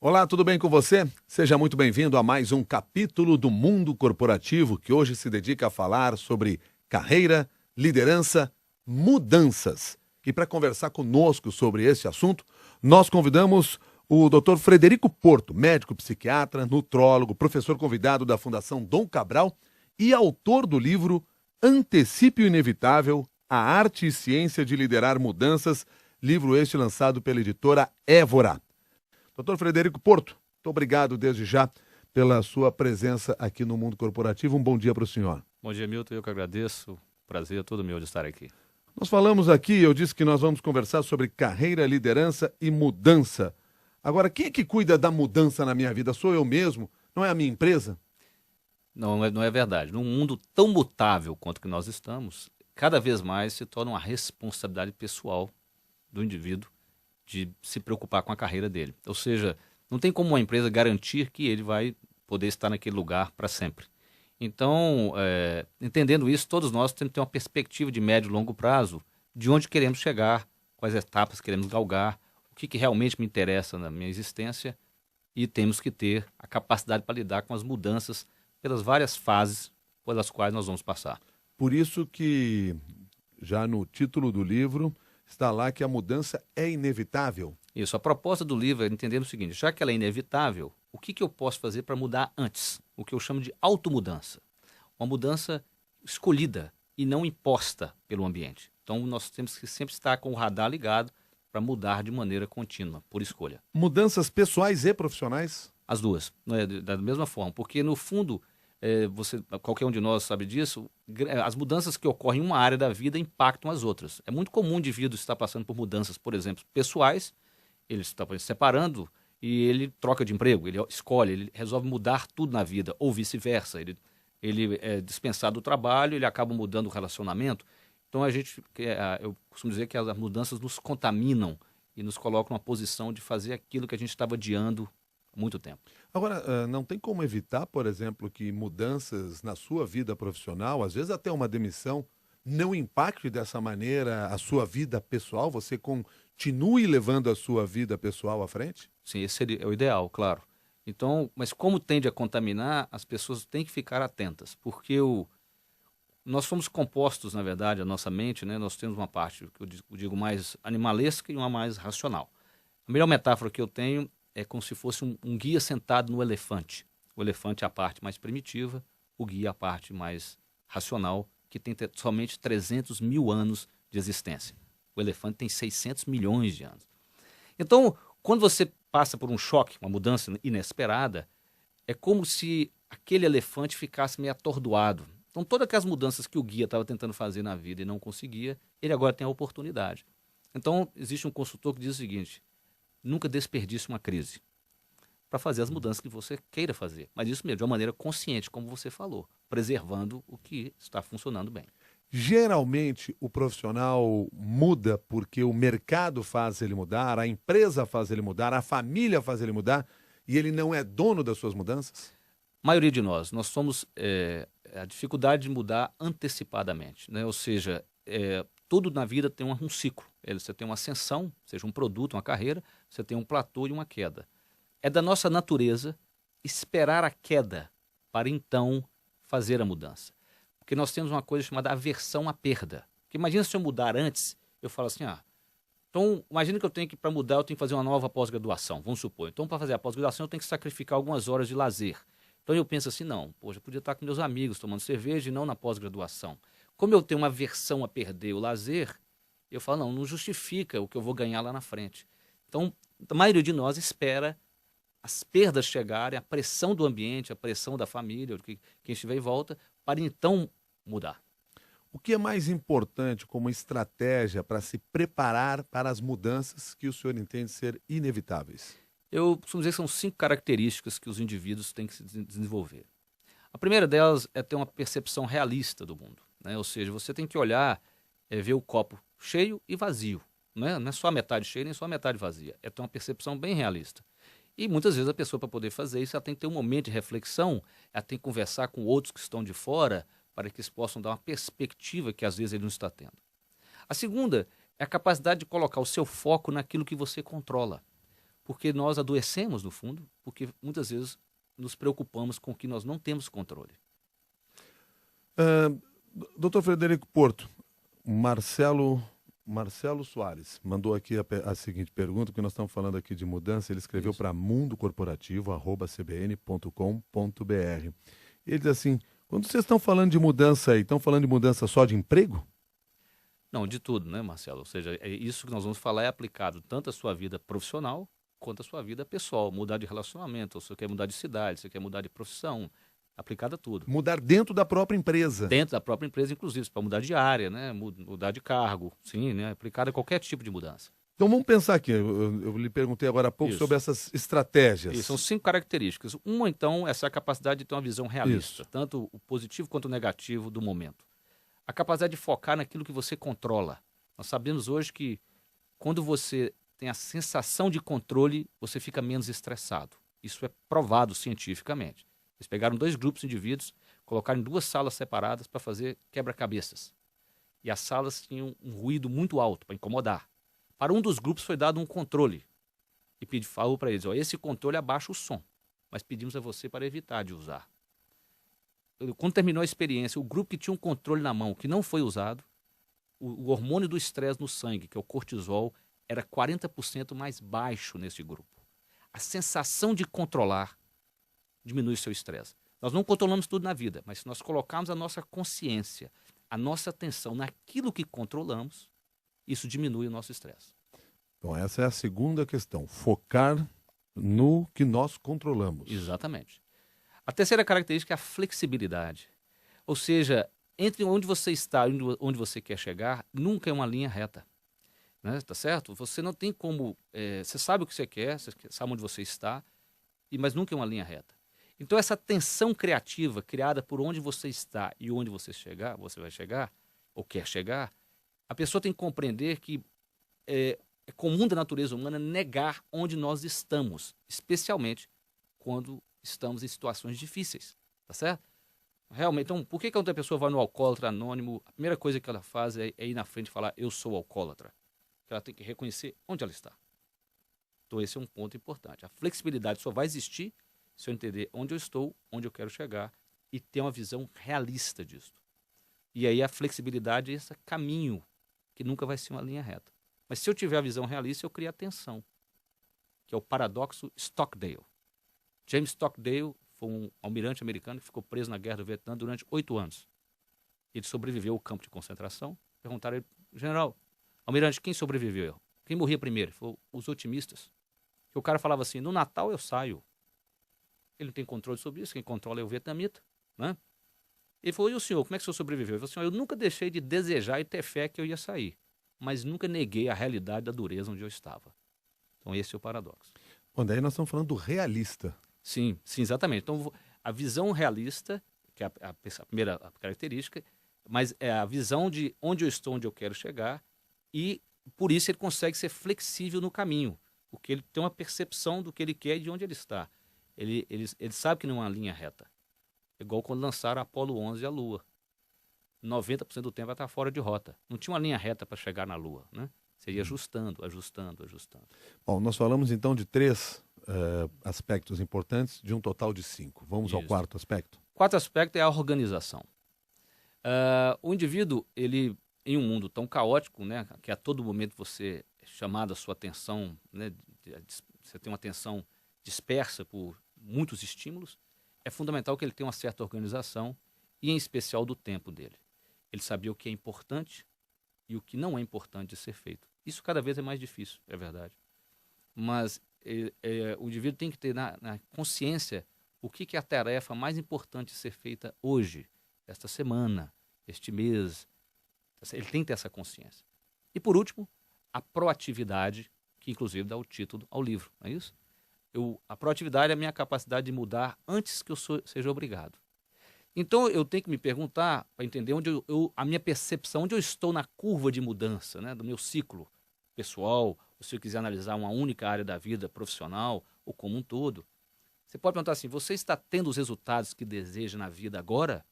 Olá, tudo bem com você? Seja muito bem-vindo a mais um capítulo do Mundo Corporativo, que hoje se dedica a falar sobre carreira, liderança, mudanças. E para conversar conosco sobre esse assunto, nós convidamos o Dr. Frederico Porto, médico psiquiatra, nutrólogo, professor convidado da Fundação Dom Cabral e autor do livro Antecipe o Inevitável, a Arte e Ciência de Liderar Mudanças, livro este lançado pela editora Évora. Dr. Frederico Porto, muito obrigado desde já pela sua presença aqui no Mundo Corporativo. Um bom dia para o senhor. Bom dia, Milton. Eu que agradeço. Prazer é todo meu de estar aqui. Nós falamos aqui, eu disse que nós vamos conversar sobre carreira, liderança e mudança. Agora, quem é que cuida da mudança na minha vida? Sou eu mesmo? Não é a minha empresa? Não é verdade. Num mundo tão mutável quanto que nós estamos, cada vez mais se torna uma responsabilidade pessoal do indivíduo de se preocupar com a carreira dele. Ou seja, não tem como uma empresa garantir que ele vai poder estar naquele lugar para sempre. Então, entendendo isso, todos nós temos que ter uma perspectiva de médio e longo prazo de onde queremos chegar, quais etapas queremos galgar, o que realmente me interessa na minha existência, e temos que ter a capacidade para lidar com as mudanças pelas várias fases pelas quais nós vamos passar. Por isso que, já no título do livro, está lá que a mudança é inevitável. Isso, a proposta do livro é entender o seguinte: já que ela é inevitável, o que eu posso fazer para mudar antes? O que eu chamo de automudança. Uma mudança escolhida e não imposta pelo ambiente. Então nós temos que sempre estar com o radar ligado para mudar de maneira contínua, por escolha. Mudanças pessoais e profissionais? As duas, né, da mesma forma, porque no fundo, qualquer um de nós sabe disso, as mudanças que ocorrem em uma área da vida impactam as outras. É muito comum o indivíduo estar passando por mudanças, por exemplo, pessoais, ele está se separando e ele troca de emprego, ele escolhe, ele resolve mudar tudo na vida, ou vice-versa. Ele é dispensado do trabalho, ele acaba mudando o relacionamento. Então eu costumo dizer que as mudanças nos contaminam e nos colocam numa posição de fazer aquilo que a gente estava adiando há muito tempo. Agora, não tem como evitar, por exemplo, que mudanças na sua vida profissional, às vezes até uma demissão, não impacte dessa maneira a sua vida pessoal? Você continue levando a sua vida pessoal à frente? Sim, esse seria o ideal, claro. Então, mas como tende a contaminar, as pessoas têm que ficar atentas, porque nós somos compostos, na verdade, a nossa mente, né? Nós temos uma parte, que eu digo mais animalesca e uma mais racional. A melhor metáfora que eu tenho é como se fosse um guia sentado no elefante. O elefante é a parte mais primitiva, o guia é a parte mais racional, que tem somente 300 mil anos de existência. O elefante tem 600 milhões de anos. Então, quando você passa por um choque, uma mudança inesperada, é como se aquele elefante ficasse meio atordoado. Então, todas aquelas mudanças que o guia estava tentando fazer na vida e não conseguia, ele agora tem a oportunidade. Então, existe um consultor que diz o seguinte: nunca desperdice uma crise para fazer as mudanças que você queira fazer. Mas isso mesmo, de uma maneira consciente, como você falou, preservando o que está funcionando bem. Geralmente, o profissional muda porque o mercado faz ele mudar, a empresa faz ele mudar, a família faz ele mudar, e ele não é dono das suas mudanças? A maioria de nós somos a dificuldade de mudar antecipadamente, né? Ou seja, tudo na vida tem um ciclo. Você tem uma ascensão, seja um produto, uma carreira, você tem um platô e uma queda. É da nossa natureza esperar a queda para então fazer a mudança. Porque nós temos uma coisa chamada aversão à perda. Porque imagina se eu mudar antes, eu falo assim, então imagina que para mudar eu tenho que fazer uma nova pós-graduação, vamos supor. Então para fazer a pós-graduação eu tenho que sacrificar algumas horas de lazer. Então eu penso assim, não, poxa, eu podia estar com meus amigos tomando cerveja e não na pós-graduação. Como eu tenho uma aversão a perder o lazer, eu falo, não justifica o que eu vou ganhar lá na frente. Então, a maioria de nós espera as perdas chegarem, a pressão do ambiente, a pressão da família, de quem estiver em volta, para então mudar. O que é mais importante como estratégia para se preparar para as mudanças que o senhor entende ser inevitáveis? Eu costumo dizer que são 5 características que os indivíduos têm que se desenvolver. A primeira delas é ter uma percepção realista do mundo, né? Ou seja, você tem que olhar, ver o copo cheio e vazio, né? Não é só a metade cheia nem só a metade vazia, é ter uma percepção bem realista. E muitas vezes a pessoa, para poder fazer isso, ela tem que ter um momento de reflexão, ela tem que conversar com outros que estão de fora, para que eles possam dar uma perspectiva que às vezes ele não está tendo. A segunda é a capacidade de colocar o seu foco naquilo que você controla. Porque nós adoecemos, no fundo, porque muitas vezes nos preocupamos com o que nós não temos controle. Doutor Frederico Porto, Marcelo Soares mandou aqui a seguinte pergunta, porque nós estamos falando aqui de mudança. Ele escreveu para mundocorporativo@cbn.com.br. Ele diz assim: quando vocês estão falando de mudança aí, estão falando de mudança só de emprego? Não, de tudo, né, Marcelo? Ou seja, isso que nós vamos falar é aplicado tanto à sua vida profissional quanto à sua vida pessoal. Mudar de relacionamento, ou você quer mudar de cidade, você quer mudar de profissão, aplicado a tudo. Mudar dentro da própria empresa. Dentro da própria empresa, inclusive, para mudar de área, né? Mudar de cargo, sim, né? Aplicado a qualquer tipo de mudança. Então vamos pensar aqui, eu lhe perguntei agora há pouco Isso. sobre essas estratégias. Isso, são 5 características. Uma, então, essa capacidade de ter uma visão realista, Isso. tanto o positivo quanto o negativo do momento. A capacidade de focar naquilo que você controla. Nós sabemos hoje que quando você tem a sensação de controle, você fica menos estressado. Isso é provado cientificamente. Eles pegaram 2 grupos de indivíduos, colocaram em 2 salas separadas para fazer quebra-cabeças. E as salas tinham um ruído muito alto para incomodar. Para um dos grupos foi dado um controle. E falou para eles: esse controle abaixa o som, mas pedimos a você para evitar de usar. Quando terminou a experiência, o grupo que tinha um controle na mão, que não foi usado, o hormônio do estresse no sangue, que é o cortisol, era 40% mais baixo nesse grupo. A sensação de controlar diminui o seu estresse. Nós não controlamos tudo na vida, mas se nós colocarmos a nossa consciência, a nossa atenção naquilo que controlamos, isso diminui o nosso estresse. Então essa é a segunda questão, focar no que nós controlamos. Exatamente. A terceira característica é a flexibilidade. Ou seja, entre onde você está e onde você quer chegar, nunca é uma linha reta. Né? Tá certo? Você não tem como... você sabe o que você quer, você sabe onde você está, mas nunca é uma linha reta. Então essa tensão criativa criada por onde você está e onde você vai chegar, ou quer chegar, a pessoa tem que compreender que é comum da natureza humana negar onde nós estamos, especialmente quando estamos em situações difíceis, tá certo? Realmente, então, por que outra pessoa vai no alcoólatra anônimo? A primeira coisa que ela faz é ir na frente e falar: eu sou alcoólatra. Ela tem que reconhecer onde ela está. Então esse é um ponto importante. A flexibilidade só vai existir se eu entender onde eu estou, onde eu quero chegar e ter uma visão realista disso. E aí a flexibilidade é esse caminho que nunca vai ser uma linha reta. Mas se eu tiver a visão realista, eu crio a tensão, que é o paradoxo Stockdale. James Stockdale foi um almirante americano que ficou preso na guerra do Vietnã durante 8 anos. Ele sobreviveu ao campo de concentração. Perguntaram a ele: general, almirante, quem sobreviveu? Quem morria primeiro? Ele falou: os otimistas. Que o cara falava assim: no Natal eu saio. Ele não tem controle sobre isso, quem controla é o vietnamita, né? Ele falou: e o senhor, como é que o senhor sobreviveu? Ele falou assim: eu nunca deixei de desejar e ter fé que eu ia sair, mas nunca neguei a realidade da dureza onde eu estava. Então esse é o paradoxo. Bom, daí nós estamos falando do realista. Sim, sim, exatamente. Então a visão realista, que é a primeira característica, mas é a visão de onde eu estou, onde eu quero chegar, e por isso ele consegue ser flexível no caminho, porque ele tem uma percepção do que ele quer e de onde ele está. Ele sabe que não é uma linha reta. É igual quando lançaram a Apollo 11 e a Lua. 90% do tempo ela está fora de rota. Não tinha uma linha reta para chegar na Lua, né? Você ia ajustando. Bom, nós falamos então de 3 aspectos importantes de um total de 5. Vamos ao quarto aspecto? O quarto aspecto é a organização. O indivíduo, ele, em um mundo tão caótico, né, que a todo momento você é chamado a sua atenção, né, você tem uma atenção dispersa por muitos estímulos, é fundamental que ele tenha uma certa organização e, em especial, do tempo dele. Ele sabia o que é importante e o que não é importante de ser feito. Isso cada vez é mais difícil, é verdade. Mas o indivíduo tem que ter na consciência o que é a tarefa mais importante de ser feita hoje, esta semana, este mês. Ele tem que ter essa consciência. E, por último, a proatividade, que inclusive dá o título ao livro, não é isso? A proatividade é a minha capacidade de mudar antes que eu seja obrigado. Então, eu tenho que me perguntar, para entender a minha percepção, onde eu estou na curva de mudança, né, do meu ciclo pessoal, ou se eu quiser analisar uma única área da vida profissional, ou como um todo. Você pode perguntar assim: você está tendo os resultados que deseja na vida agora?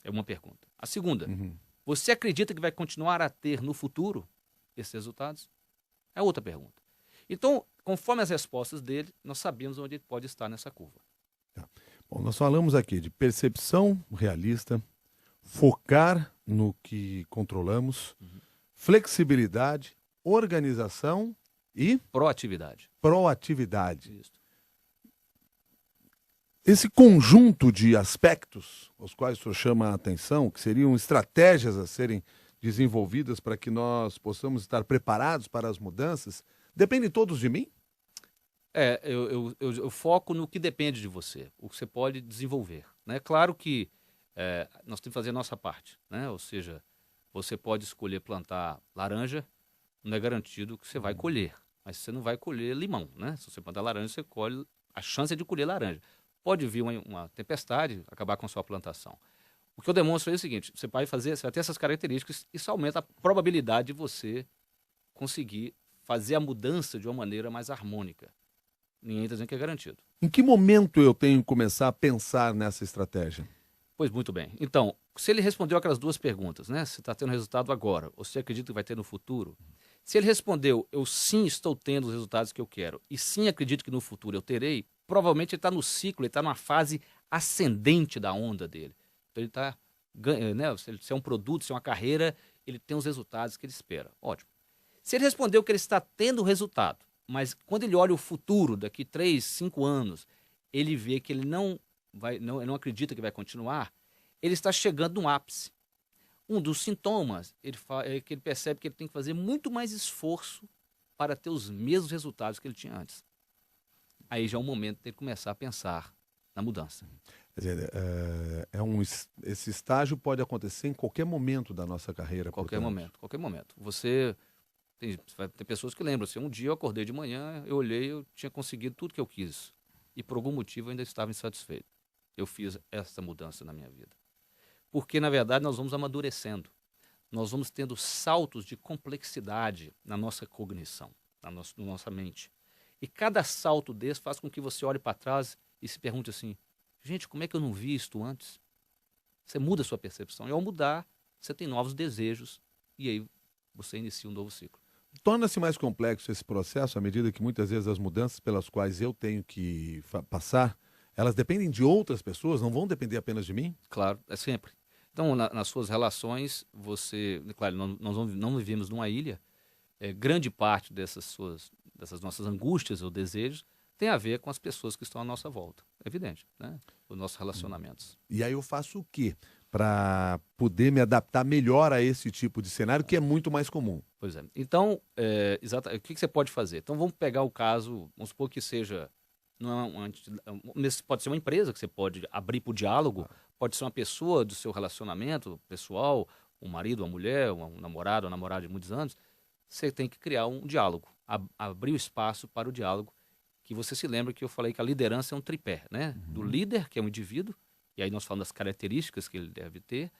É uma pergunta. A segunda: você acredita que vai continuar a ter no futuro esses resultados? É outra pergunta. Então, conforme as respostas dele, nós sabemos onde ele pode estar nessa curva. Tá. Bom, nós falamos aqui de percepção realista, focar no que controlamos, flexibilidade, organização e Proatividade. proatividade. Isso. Esse conjunto de aspectos aos quais o senhor chama a atenção, que seriam estratégias a serem desenvolvidas para que nós possamos estar preparados para as mudanças, dependem todos de mim? Eu foco no que depende de você, o que você pode desenvolver. Né? Claro que nós temos que fazer a nossa parte. Né? Ou seja, você pode escolher plantar laranja, não é garantido que você vai colher, mas você não vai colher limão. Né? Se você plantar laranja, você colhe, a chance é de colher laranja. Pode vir uma tempestade, acabar com a sua plantação. O que eu demonstro é o seguinte, você vai ter essas características, isso aumenta a probabilidade de você conseguir fazer a mudança de uma maneira mais harmônica. Ninguém está dizendo que é garantido. Em que momento eu tenho que começar a pensar nessa estratégia? Pois muito bem. Então, se ele respondeu aquelas duas perguntas, né? Se está tendo resultado agora, ou se acredita que vai ter no futuro. Se ele respondeu, eu sim estou tendo os resultados que eu quero, e sim acredito que no futuro eu terei, provavelmente ele está no ciclo, ele está numa fase ascendente da onda dele. Então ele está ganhando, né? Se é um produto, se é uma carreira, ele tem os resultados que ele espera. Ótimo. Se ele respondeu que ele está tendo o resultado, mas quando ele olha o futuro, daqui 3, 5 anos, ele vê que ele não acredita que vai continuar, ele está chegando no ápice. Um dos sintomas é que ele percebe que ele tem que fazer muito mais esforço para ter os mesmos resultados que ele tinha antes. Aí já é um momento de ele começar a pensar na mudança. Quer dizer, esse estágio pode acontecer em qualquer momento da nossa carreira. Qualquer momento. Vai ter pessoas que lembram, assim, um dia eu acordei de manhã, eu olhei, eu tinha conseguido tudo que eu quis. E por algum motivo eu ainda estava insatisfeito. Eu fiz essa mudança na minha vida. Porque, na verdade, nós vamos amadurecendo. Nós vamos tendo saltos de complexidade na nossa cognição, na nossa mente. E cada salto desse faz com que você olhe para trás e se pergunte assim, gente, como é que eu não vi isto antes? Você muda a sua percepção. E ao mudar, você tem novos desejos e aí você inicia um novo ciclo. Torna-se mais complexo esse processo à medida que muitas vezes as mudanças pelas quais eu tenho que passar, elas dependem de outras pessoas, não vão depender apenas de mim? Claro, é sempre. Então, nas suas relações, claro, nós não vivemos numa ilha, grande parte dessas nossas angústias ou desejos tem a ver com as pessoas que estão à nossa volta. É evidente, né? Os nossos relacionamentos. E aí eu faço o quê para poder me adaptar melhor a esse tipo de cenário que é muito mais comum? Pois é. Então, o que você pode fazer? Então, vamos pegar o caso, vamos supor que seja, pode ser uma empresa que você pode abrir para o diálogo, pode ser uma pessoa do seu relacionamento pessoal, um marido, uma mulher, um namorado, uma namorada de muitos anos. Você tem que criar um diálogo, abrir o espaço para o diálogo, que você se lembra que eu falei que a liderança é um tripé, né? Do líder, que é um indivíduo, e aí nós falamos das características que ele deve ter,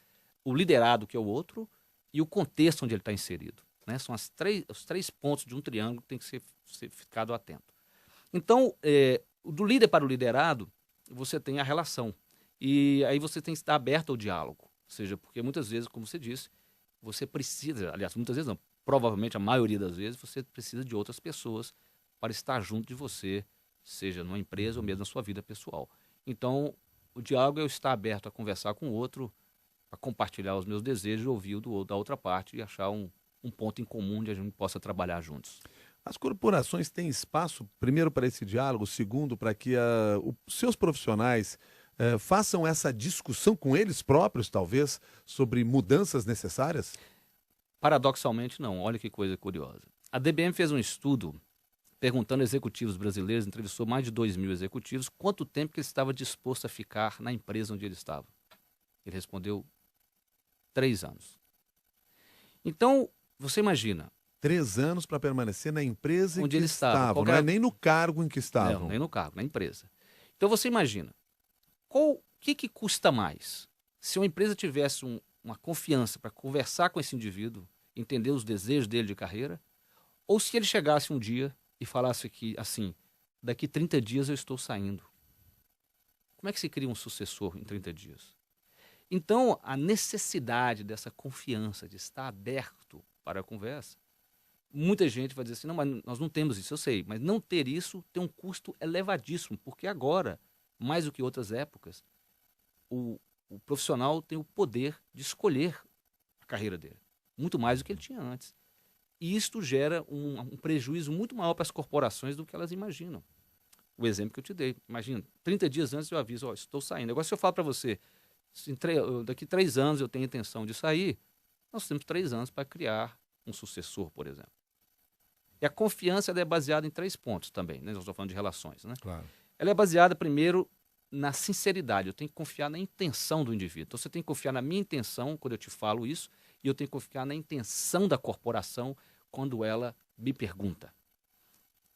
o liderado, que é o outro, e o contexto onde ele está inserido. Né? São os três pontos de um triângulo que tem que ser ficado atento. Então, do líder para o liderado, você tem a relação. E aí você tem que estar aberto ao diálogo. Ou seja, porque muitas vezes, como você disse, você precisa, aliás, muitas vezes não, provavelmente a maioria das vezes, você precisa de outras pessoas para estar junto de você, seja numa empresa ou mesmo na sua vida pessoal. Então, o diálogo é eu estar aberto a conversar com o outro, a compartilhar os meus desejos, ouvir da outra parte e achar um ponto em comum onde a gente possa trabalhar juntos. As corporações têm espaço, primeiro, para esse diálogo, segundo, para que os seus profissionais façam essa discussão com eles próprios, talvez, sobre mudanças necessárias? Paradoxalmente, não. Olha que coisa curiosa. A DBM fez um estudo perguntando a executivos brasileiros, entrevistou mais de 2.000 executivos, quanto tempo que ele estava disposto a ficar na empresa onde ele estava. Ele respondeu 3 anos. Então, você imagina. 3 anos para permanecer na empresa onde em que ele estava. Não é nem no cargo em que estavam. Não, nem no cargo, na empresa. Então, você imagina. O que custa mais? Se uma empresa tivesse uma confiança para conversar com esse indivíduo, entender os desejos dele de carreira, ou se ele chegasse um dia e falasse que, assim, daqui 30 dias eu estou saindo. Como é que se cria um sucessor em 30 dias? Então, a necessidade dessa confiança, de estar aberto para a conversa, muita gente vai dizer assim, não, mas nós não temos isso, eu sei, mas não ter isso tem um custo elevadíssimo, porque agora, mais do que outras épocas, o profissional tem o poder de escolher a carreira dele, muito mais do que ele tinha antes. E isto gera um prejuízo muito maior para as corporações do que elas imaginam. O exemplo que eu te dei, imagina, 30 dias antes eu aviso, estou saindo. Agora, se eu falo para você, daqui 3 anos eu tenho intenção de sair, nós temos 3 anos para criar um sucessor, por exemplo. E a confiança ela é baseada em 3 pontos também, né? Nós estamos falando de relações, né? Claro. Ela é baseada, primeiro, na sinceridade. Eu tenho que confiar na intenção do indivíduo. Então, você tem que confiar na minha intenção quando eu te falo isso, e eu tenho que confiar na intenção da corporação quando ela me pergunta.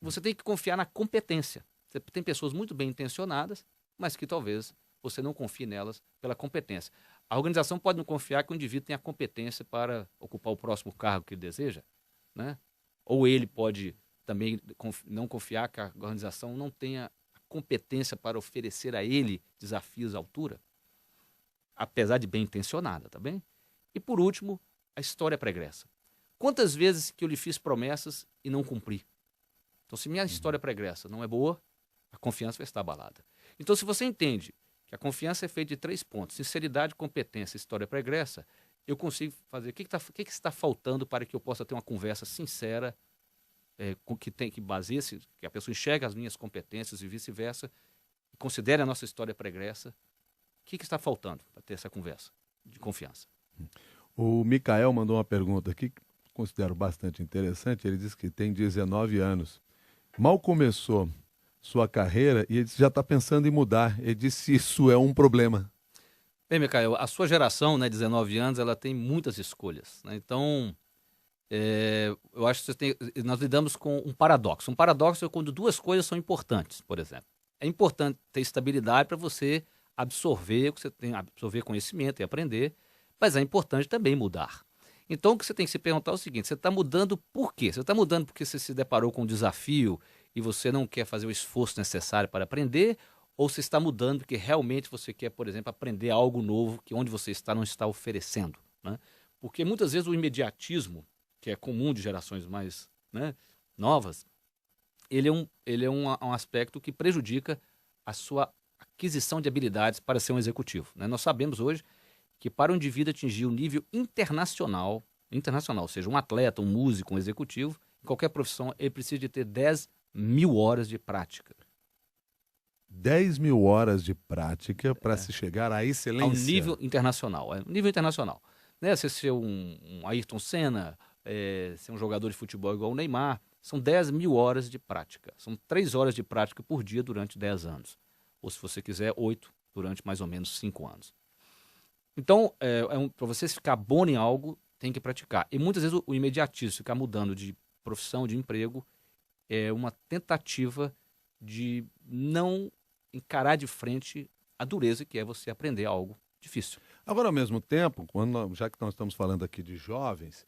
Você tem que confiar na competência. Você tem pessoas muito bem intencionadas, mas que talvez você não confie nelas pela competência. A organização pode não confiar que o indivíduo tem a competência para ocupar o próximo cargo que ele deseja, né? Ou ele pode também não confiar que a organização não tenha a competência para oferecer a ele desafios à altura, apesar de bem intencionada, tá bem? E por último, a história pregressa. Quantas vezes que eu lhe fiz promessas e não cumpri? Então, se minha história pregressa não é boa, a confiança vai estar abalada. Então, se você entende que a confiança é feita de 3 pontos, sinceridade, competência e história pregressa, eu consigo fazer o que está faltando para que eu possa ter uma conversa sincera, que baseie-se, que a pessoa enxergue as minhas competências e vice-versa, e considere a nossa história pregressa. O que está faltando para ter essa conversa de confiança? O Mikael mandou uma pergunta aqui que considero bastante interessante. Ele diz que tem 19 anos. Mal começou sua carreira e ele já está pensando em mudar. Ele disse que isso é um problema. Bem, Mikael, a sua geração, né, 19 anos, ela tem muitas escolhas, né? Então, eu acho que nós lidamos com um paradoxo. Um paradoxo é quando 2 coisas são importantes, por exemplo. É importante ter estabilidade para você absorver o que você tem, absorver conhecimento e aprender, mas é importante também mudar. Então, o que você tem que se perguntar é o seguinte: você está mudando por quê? Você está mudando porque você se deparou com um desafio e você não quer fazer o esforço necessário para aprender? Ou você está mudando porque realmente você quer, por exemplo, aprender algo novo que onde você está não está oferecendo, né? Porque muitas vezes o imediatismo, que é comum de gerações mais, né, novas, ele é um aspecto que prejudica a sua aquisição de habilidades para ser um executivo, né? Nós sabemos hoje que para o indivíduo atingir o nível internacional, ou seja, um atleta, um músico, um executivo, em qualquer profissão, ele precisa de ter 10.000 horas de prática. 10.000 horas de prática para se chegar à excelência. Ao nível internacional. Nível internacional. Né? Você ser um Ayrton Senna, ser um jogador de futebol igual o Neymar, são 10.000 horas de prática. São 3 horas de prática por dia durante 10 anos. Ou, se você quiser, 8 durante mais ou menos 5 anos. Então, para você ficar bom em algo, tem que praticar. E muitas vezes o imediatismo, ficar mudando de profissão, de emprego, é uma tentativa de não encarar de frente a dureza que é você aprender algo difícil. Agora, ao mesmo tempo, já que nós estamos falando aqui de jovens,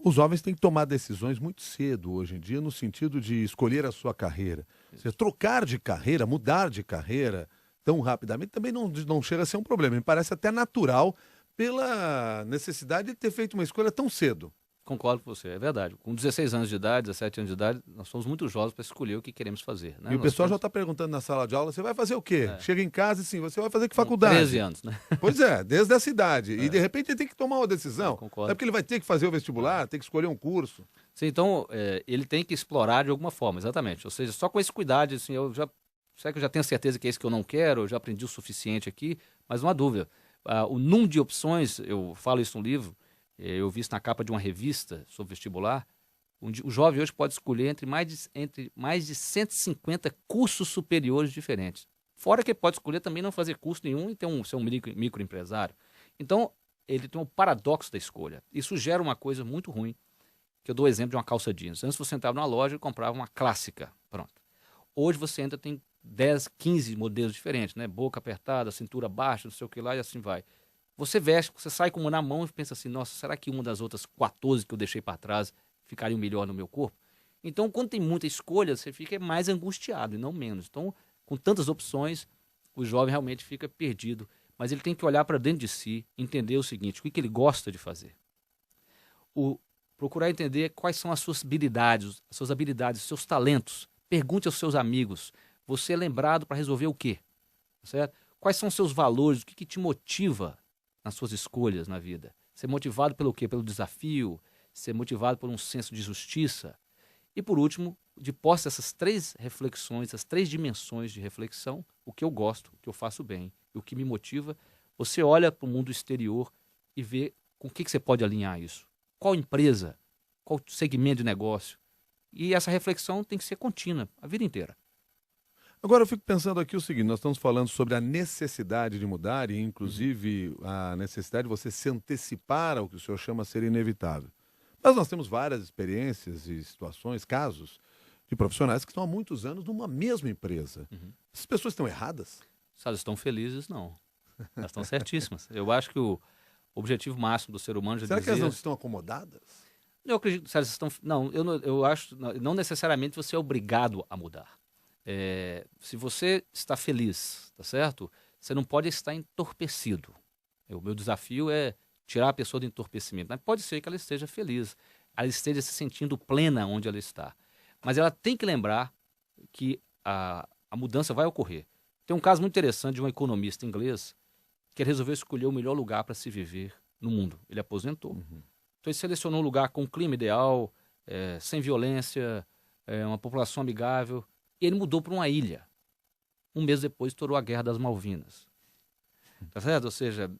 os jovens têm que tomar decisões muito cedo hoje em dia, no sentido de escolher a sua carreira. Você trocar de carreira, mudar de carreira tão rapidamente, também não chega a ser um problema. Me parece até natural pela necessidade de ter feito uma escolha tão cedo. Concordo com você, é verdade. Com 16 anos de idade, 17 anos de idade, nós somos muito jovens para escolher o que queremos fazer, né? E o pessoal já está perguntando na sala de aula, você vai fazer o quê? Chega em casa e sim, você vai fazer que faculdade? 13 anos, né? Pois é, desde essa idade. E de repente ele tem que tomar uma decisão. Concordo. É porque ele vai ter que fazer o vestibular, tem que escolher um curso. Sim, então ele tem que explorar de alguma forma, exatamente. Ou seja, só com esse cuidado, assim, será que eu já tenho certeza que é isso que eu não quero? Eu já aprendi o suficiente aqui, mas não há dúvida. O número de opções, eu falo isso no livro, eu vi isso na capa de uma revista sobre vestibular. O jovem hoje pode escolher entre mais de 150 cursos superiores diferentes. Fora que ele pode escolher também não fazer curso nenhum e ser um microempresário. Então, ele tem um paradoxo da escolha. Isso gera uma coisa muito ruim, que eu dou o exemplo de uma calça jeans. Antes você entrava numa loja e comprava uma clássica, pronto. Hoje você entra, tem 10, 15 modelos diferentes, né? Boca apertada, cintura baixa, não sei o que lá e assim vai. Você veste, você sai com uma na mão e pensa assim, nossa, será que uma das outras 14 que eu deixei para trás ficariam melhor no meu corpo? Então, quando tem muita escolha, você fica mais angustiado e não menos. Então, com tantas opções, o jovem realmente fica perdido. Mas ele tem que olhar para dentro de si, entender o seguinte, o que ele gosta de fazer. procurar entender quais são as suas habilidades, os seus talentos. Pergunte aos seus amigos. Você é lembrado para resolver o quê? Certo? Quais são os seus valores? O que te motiva nas suas escolhas na vida? Ser motivado pelo quê? Pelo desafio? Ser motivado por um senso de justiça? E por último, de posse dessas 3 reflexões, essas 3 dimensões de reflexão, o que eu gosto, o que eu faço bem e o que me motiva, você olha para o mundo exterior e vê com o que você pode alinhar isso. Qual empresa? Qual segmento de negócio? E essa reflexão tem que ser contínua, a vida inteira. Agora eu fico pensando aqui o seguinte, nós estamos falando sobre a necessidade de mudar e inclusive a necessidade de você se antecipar ao que o senhor chama ser inevitável. Mas nós temos várias experiências e situações, casos de profissionais que estão há muitos anos numa mesma empresa. Essas pessoas estão erradas? Se elas estão felizes, não. Elas estão certíssimas. Eu acho que o objetivo máximo do ser humano... Será que elas não estão acomodadas? Eu acredito que elas estão... Não, eu acho... Não necessariamente você é obrigado a mudar. Se você está feliz, tá certo? Você não pode estar entorpecido. O meu desafio é tirar a pessoa do entorpecimento. Mas pode ser que ela esteja feliz, ela esteja se sentindo plena onde ela está. Mas ela tem que lembrar que a mudança vai ocorrer. Tem um caso muito interessante de um economista inglês que ele resolveu escolher o melhor lugar para se viver no mundo. Ele aposentou. Então ele selecionou um lugar com um clima ideal, sem violência, uma população amigável. E ele mudou para uma ilha. Um mês depois estourou a Guerra das Malvinas. Tá certo? Ou seja,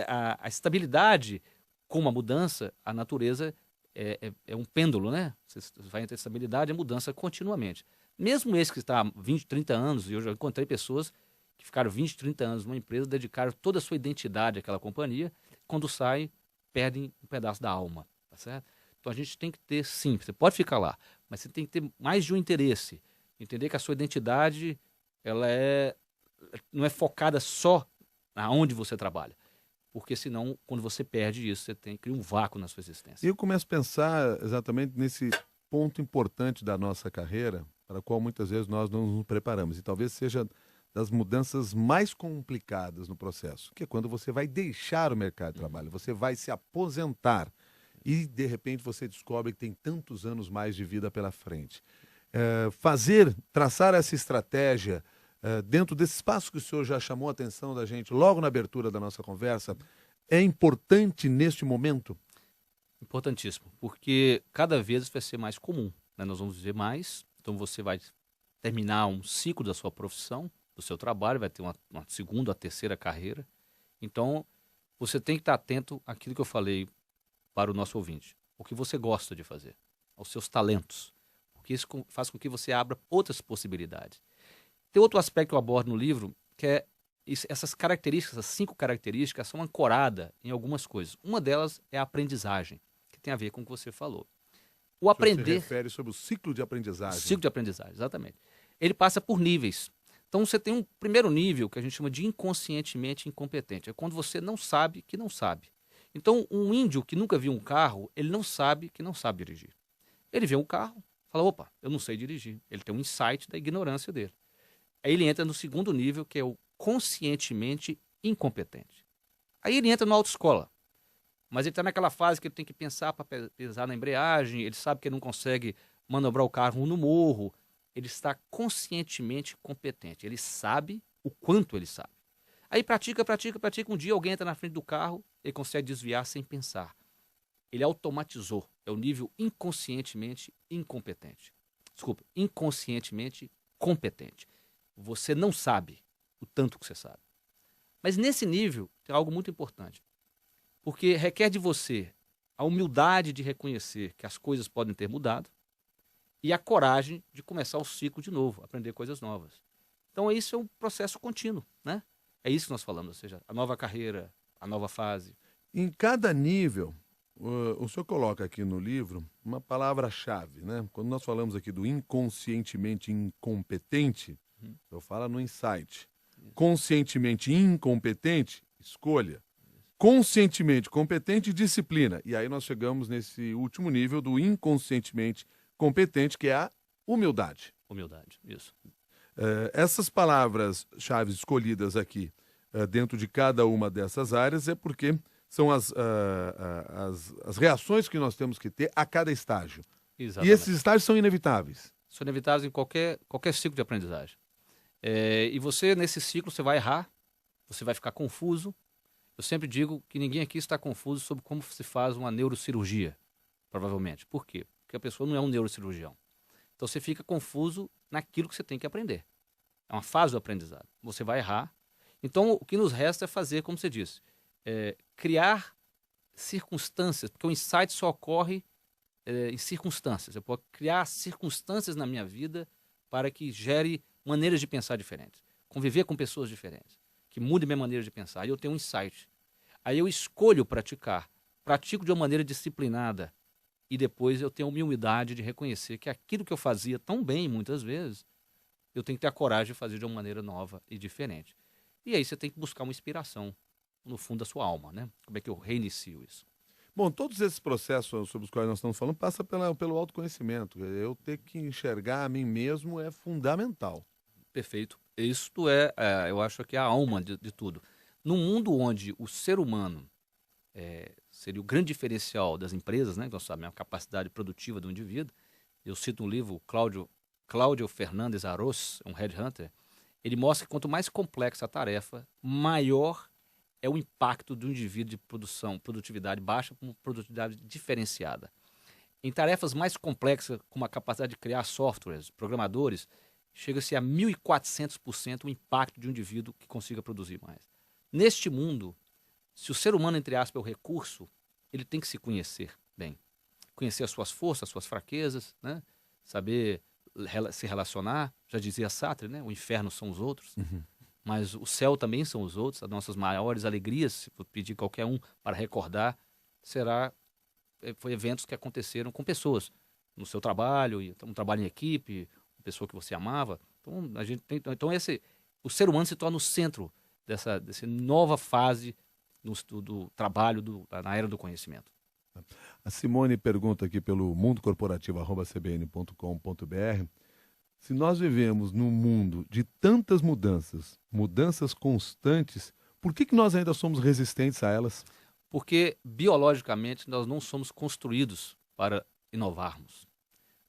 a estabilidade com a mudança, a natureza é um pêndulo, né? Você vai entre a estabilidade e a mudança continuamente. Mesmo esse que está há 20, 30 anos, e eu já encontrei pessoas que ficaram 20, 30 anos numa empresa, dedicaram toda a sua identidade àquela companhia, quando saem, perdem um pedaço da alma. Tá certo? Então a gente tem que ter, sim, você pode ficar lá, mas você tem que ter mais de um interesse. Entender que a sua identidade não é focada só aonde você trabalha. Porque senão, quando você perde isso, você cria um vácuo na sua existência. E eu começo a pensar exatamente nesse ponto importante da nossa carreira, para o qual muitas vezes nós não nos preparamos. E talvez seja das mudanças mais complicadas no processo, que é quando você vai deixar o mercado de trabalho, você vai se aposentar e, de repente, você descobre que tem tantos anos mais de vida pela frente. Traçar essa estratégia dentro desse espaço que o senhor já chamou a atenção da gente logo na abertura da nossa conversa, é importante neste momento? Importantíssimo, porque cada vez vai ser mais comum, né? Nós vamos viver mais, então você vai terminar um ciclo da sua profissão, do seu trabalho, vai ter uma segunda, uma terceira carreira. Então, você tem que estar atento àquilo que eu falei para o nosso ouvinte, o que você gosta de fazer, aos seus talentos, porque isso faz com que você abra outras possibilidades. Tem outro aspecto que eu abordo no livro, que é essas características, essas 5 características são ancoradas em algumas coisas. Uma delas é a aprendizagem, que tem a ver com o que você falou. O aprender... Você refere sobre o ciclo de aprendizagem. O ciclo de aprendizagem, exatamente. Ele passa por níveis. Então você tem um primeiro nível que a gente chama de inconscientemente incompetente. É quando você não sabe que não sabe. Então um índio que nunca viu um carro, ele não sabe que não sabe dirigir. Ele vê um carro, fala, opa, eu não sei dirigir. Ele tem um insight da ignorância dele. Aí ele entra no segundo nível, que é o conscientemente incompetente. Aí ele entra na autoescola. Mas ele está naquela fase que ele tem que pensar para pisar na embreagem, ele sabe que ele não consegue manobrar o carro no morro. Ele está conscientemente competente. Ele sabe o quanto ele sabe. Aí pratica. Um dia alguém entra na frente do carro, ele consegue desviar sem pensar. Ele automatizou. É o nível inconscientemente incompetente. Desculpa, inconscientemente competente. Você não sabe o tanto que você sabe. Mas nesse nível tem algo muito importante. Porque requer de você a humildade de reconhecer que as coisas podem ter mudado e a coragem de começar o ciclo de novo, aprender coisas novas. Então isso é um processo contínuo, né? É isso que nós falamos, ou seja, a nova carreira, a nova fase. Em cada nível, o senhor coloca aqui no livro uma palavra-chave, né? Quando nós falamos aqui do inconscientemente incompetente, eu falo no insight. Conscientemente incompetente, escolha. Conscientemente competente, disciplina. E aí nós chegamos nesse último nível do inconscientemente competente, que é a humildade. Humildade, isso. Essas palavras-chave escolhidas aqui dentro de cada uma dessas áreas é porque São as reações que nós temos que ter a cada estágio. Exatamente. E esses estágios são inevitáveis. São inevitáveis em qualquer ciclo de aprendizagem. E você, nesse ciclo, você vai errar, você vai ficar confuso. Eu sempre digo que ninguém aqui está confuso sobre como se faz uma neurocirurgia, provavelmente. Por quê? Porque a pessoa não é um neurocirurgião. Então você fica confuso naquilo que você tem que aprender. É uma fase do aprendizado. Você vai errar. Então o que nos resta é fazer, como você disse, criar circunstâncias, porque o insight só ocorre em circunstâncias. Eu posso criar circunstâncias na minha vida para que gere maneiras de pensar diferentes, conviver com pessoas diferentes, que mude minha maneira de pensar. Aí eu tenho um insight. Aí eu escolho praticar. Pratico de uma maneira disciplinada. E depois eu tenho a humildade de reconhecer que aquilo que eu fazia tão bem, muitas vezes, eu tenho que ter a coragem de fazer de uma maneira nova e diferente. E aí você tem que buscar uma inspiração no fundo da sua alma, né? Como é que eu reinicio isso? Bom, todos esses processos sobre os quais nós estamos falando passam pelo autoconhecimento. Eu ter que enxergar a mim mesmo é fundamental. Perfeito. Isto eu acho que é a alma de tudo. Num mundo onde o ser humano seria o grande diferencial das empresas, né? Nós sabemos a capacidade produtiva do indivíduo. Eu cito um livro, Cláudio Fernandes Arroz, um headhunter. Ele mostra que quanto mais complexa a tarefa, maior é o impacto do indivíduo de produtividade baixa com produtividade diferenciada. Em tarefas mais complexas, como a capacidade de criar softwares, programadores, chega-se a 1.400% o impacto de um indivíduo que consiga produzir mais. Neste mundo, se o ser humano, entre aspas, é o recurso, ele tem que se conhecer bem. Conhecer as suas forças, as suas fraquezas, né? Saber se relacionar. Já dizia Sartre, né? O inferno são os outros. Uhum. Mas o céu também são os outros. As nossas maiores alegrias, se eu pedir qualquer um para recordar, foi eventos que aconteceram com pessoas no seu trabalho, um trabalho em equipe, uma pessoa que você amava. Então o ser humano se torna o centro dessa nova fase do trabalho na era do conhecimento. A Simone pergunta aqui pelo mundocorporativo@cbn.com.br se nós vivemos num mundo de tantas mudanças constantes, por que nós ainda somos resistentes a elas? Porque biologicamente nós não somos construídos para inovarmos.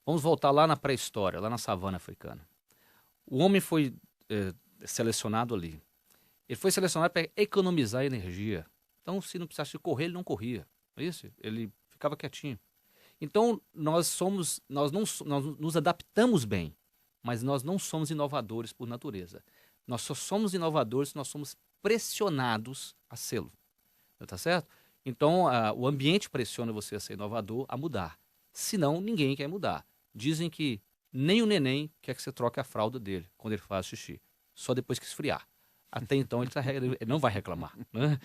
Vamos voltar lá na pré-história, lá na savana africana. O homem foi selecionado ali. Ele foi selecionado para economizar energia. Então, se não precisasse correr, ele não corria. Não é isso? Ele ficava quietinho. Então, nós nos adaptamos bem, mas nós não somos inovadores por natureza. Nós só somos inovadores se nós somos pressionados a sê-lo. Tá certo? Então, o ambiente pressiona você a ser inovador, a mudar. Senão, ninguém quer mudar. Dizem que nem o neném quer que você troque a fralda dele quando ele faz xixi. Só depois que esfriar. Até então, ele não vai reclamar. Né?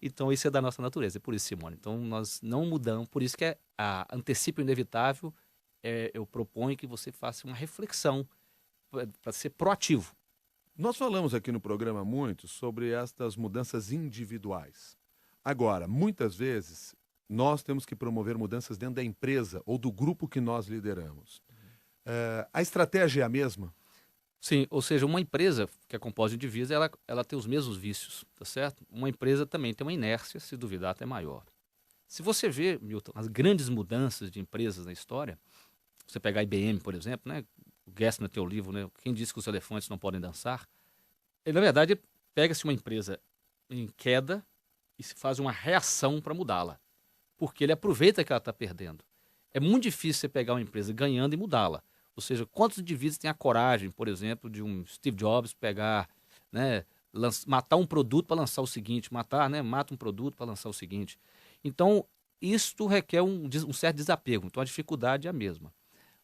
Então, isso é da nossa natureza. É por isso, Simone. Então, nós não mudamos. Por isso que antecipa o inevitável. Eu proponho que você faça uma reflexão para ser proativo. Nós falamos aqui no programa muito sobre estas mudanças individuais. Agora, muitas vezes, nós temos que promover mudanças dentro da empresa ou do grupo que nós lideramos. A estratégia é a mesma? Sim, ou seja, uma empresa que é composta de indivíduos, ela tem os mesmos vícios, tá certo? Uma empresa também tem uma inércia, se duvidar, até maior. Se você vê, Milton, as grandes mudanças de empresas na história, você pegar a IBM, por exemplo, né? O Gessner tem o livro, né? Quem disse que os elefantes não podem dançar? Ele, na verdade, pega-se uma empresa em queda e se faz uma reação para mudá-la, porque ele aproveita que ela está perdendo. É muito difícil você pegar uma empresa ganhando e mudá-la. Ou seja, quantos indivíduos têm a coragem, por exemplo, de um Steve Jobs pegar, né, matar um produto para lançar o seguinte, mata um produto para lançar o seguinte. Então, isto requer um certo desapego. Então, a dificuldade é a mesma.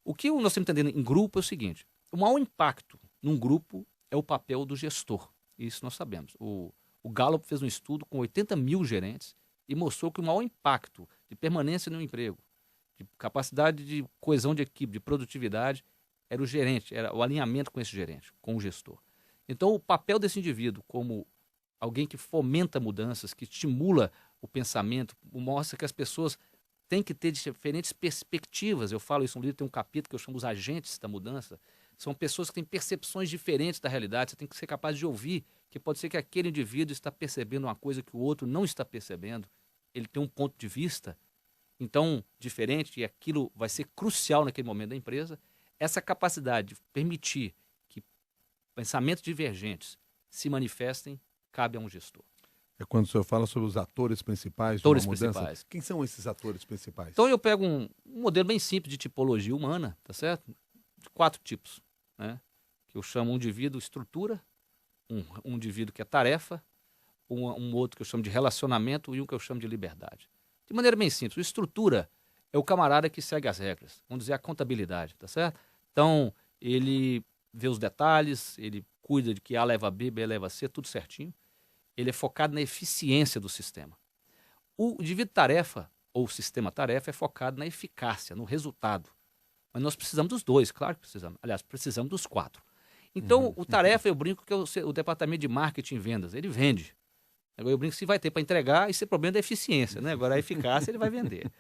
O que nós estamos entendendo em grupo é o seguinte: o maior impacto num grupo é o papel do gestor. Isso nós sabemos. O Gallup fez um estudo com 80 mil gerentes e mostrou que o maior impacto de permanência no emprego, de capacidade de coesão de equipe, de produtividade, era o gerente, era o alinhamento com esse gerente, com o gestor. Então, o papel desse indivíduo como alguém que fomenta mudanças, que estimula o pensamento, mostra que as pessoas têm que ter diferentes perspectivas. Eu falo isso no livro, tem um capítulo que eu chamo os agentes da mudança. São pessoas que têm percepções diferentes da realidade. Você tem que ser capaz de ouvir que pode ser que aquele indivíduo está percebendo uma coisa que o outro não está percebendo ele tem um ponto de vista, então, diferente, e aquilo vai ser crucial naquele momento da empresa, essa capacidade de permitir que pensamentos divergentes se manifestem, cabe a um gestor. É quando o senhor fala sobre os atores principais Atores de uma mudança. principais. Quem são esses atores principais? Então eu pego um modelo bem simples de tipologia humana, tá certo? De 4 tipos, né? Que eu chamo um indivíduo estrutura, um indivíduo que é tarefa, um outro que eu chamo de relacionamento e um que eu chamo de liberdade. De maneira bem simples, o estrutura é o camarada que segue as regras, vamos dizer a contabilidade, tá certo? Então ele vê os detalhes, ele cuida de que A leva a B, B leva a C, tudo certinho. Ele é focado na eficiência do sistema. O indivíduo tarefa, ou sistema tarefa, é focado na eficácia, no resultado. Mas nós precisamos dos dois, claro que precisamos. Aliás, precisamos dos 4. Então, o tarefa, eu brinco que é o departamento de marketing e vendas. Ele vende. Agora eu brinco que se vai ter para entregar, esse é problema da eficiência, né? Agora a eficácia ele vai vender.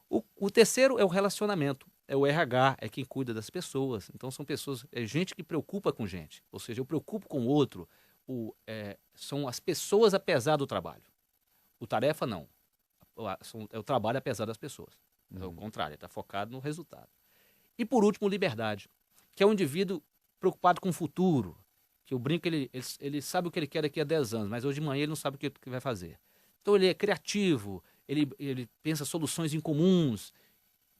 O terceiro é o relacionamento. É o RH, é quem cuida das pessoas. Então, são pessoas, é gente que preocupa com gente. Ou seja, eu preocupo com o outro. São as pessoas apesar do trabalho. O tarefa não. É o trabalho apesar das pessoas. É o contrário, ele está focado no resultado. E por último, liberdade, que é um indivíduo preocupado com o futuro, que eu brinco que ele sabe o que ele quer daqui a 10 anos, mas hoje de manhã ele não sabe o que vai fazer. Então ele é criativo, ele pensa soluções incomuns.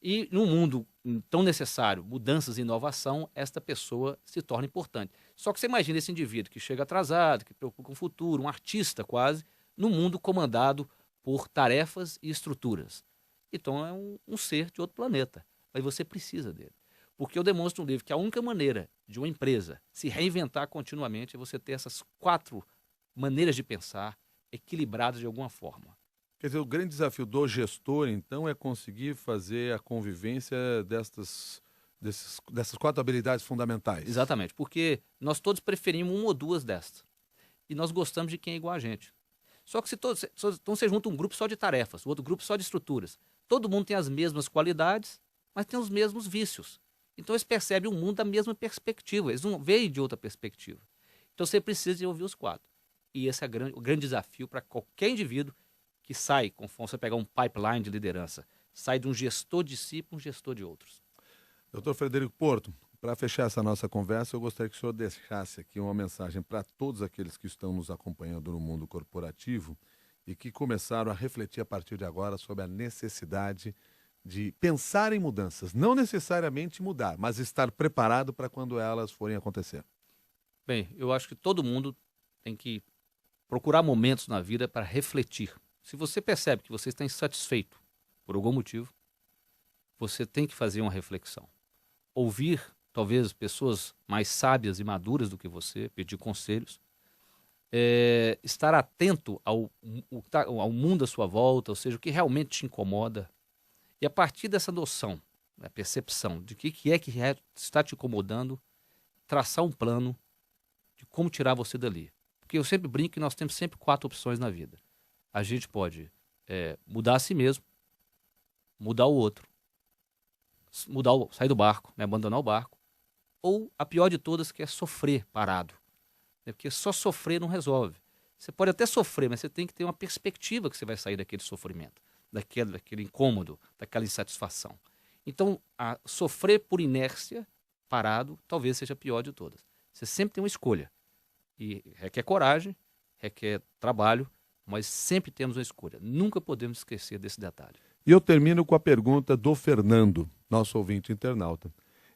E num mundo tão necessário, mudanças e inovação, esta pessoa se torna importante. Só que você imagina esse indivíduo que chega atrasado, que preocupa com o futuro, um artista quase, num mundo comandado por tarefas e estruturas. Então é um ser de outro planeta, mas você precisa dele. Porque eu demonstro no livro que a única maneira de uma empresa se reinventar continuamente é você ter essas 4 maneiras de pensar equilibradas de alguma forma. Quer dizer, o grande desafio do gestor, então, é conseguir fazer a convivência dessas 4 habilidades fundamentais. Exatamente, porque nós todos preferimos uma ou duas destas. E nós gostamos de quem é igual a gente. Só que então você junta um grupo só de tarefas, o outro grupo só de estruturas. Todo mundo tem as mesmas qualidades, mas tem os mesmos vícios. Então eles percebem o mundo da mesma perspectiva, eles não veem de outra perspectiva. Então você precisa de ouvir os 4. E esse é o grande desafio para qualquer indivíduo que sai, conforme você pegar um pipeline de liderança, sai de um gestor de si para um gestor de outros. Doutor Frederico Porto, para fechar essa nossa conversa, eu gostaria que o senhor deixasse aqui uma mensagem para todos aqueles que estão nos acompanhando no mundo corporativo e que começaram a refletir a partir de agora sobre a necessidade de pensar em mudanças. Não necessariamente mudar, mas estar preparado para quando elas forem acontecer. Bem, eu acho que todo mundo tem que procurar momentos na vida para refletir. Se você percebe que você está insatisfeito por algum motivo, você tem que fazer uma reflexão. Ouvir, talvez, pessoas mais sábias e maduras do que você, pedir conselhos, estar atento ao mundo à sua volta, ou seja, o que realmente te incomoda. E a partir dessa noção, a percepção de que está te incomodando, traçar um plano de como tirar você dali. Porque eu sempre brinco que nós temos sempre 4 opções na vida. A gente pode mudar a si mesmo, mudar o outro, sair do barco, né, abandonar o barco, ou a pior de todas, que é sofrer parado. Né, porque só sofrer não resolve. Você pode até sofrer, mas você tem que ter uma perspectiva que você vai sair daquele sofrimento, daquele incômodo, daquela insatisfação. Então, sofrer por inércia, parado, talvez seja a pior de todas. Você sempre tem uma escolha. E requer coragem, requer trabalho, mas sempre temos uma escolha. Nunca podemos esquecer desse detalhe. E eu termino com a pergunta do Fernando, nosso ouvinte internauta.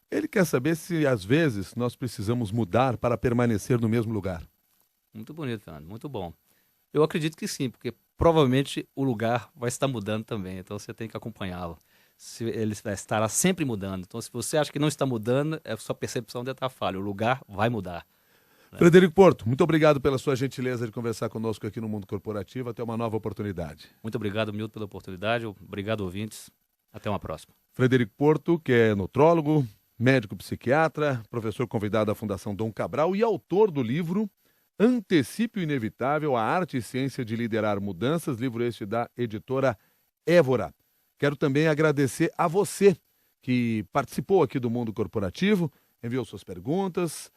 Ele quer saber se, às vezes, nós precisamos mudar para permanecer no mesmo lugar. Muito bonito, Fernando. Muito bom. Eu acredito que sim, porque provavelmente o lugar vai estar mudando também. Então você tem que acompanhá-lo. Ele estará sempre mudando. Então se você acha que não está mudando, a sua percepção deve estar falha. O lugar vai mudar. Frederico Porto, muito obrigado pela sua gentileza de conversar conosco aqui no Mundo Corporativo. Até uma nova oportunidade. Muito obrigado, Milton, pela oportunidade. Obrigado, ouvintes. Até uma próxima. Frederico Porto, que é nutrólogo, médico psiquiatra, professor convidado da Fundação Dom Cabral e autor do livro Antecipe o Inevitável, a Arte e Ciência de Liderar Mudanças, livro este da editora Évora. Quero também agradecer a você que participou aqui do Mundo Corporativo, enviou suas perguntas,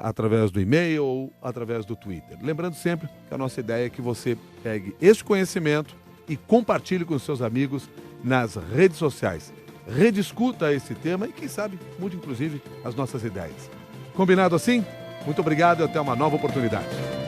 através do e-mail ou através do Twitter. Lembrando sempre que a nossa ideia é que você pegue este conhecimento e compartilhe com seus amigos nas redes sociais. Rediscuta esse tema e, quem sabe, mude inclusive as nossas ideias. Combinado assim? Muito obrigado e até uma nova oportunidade.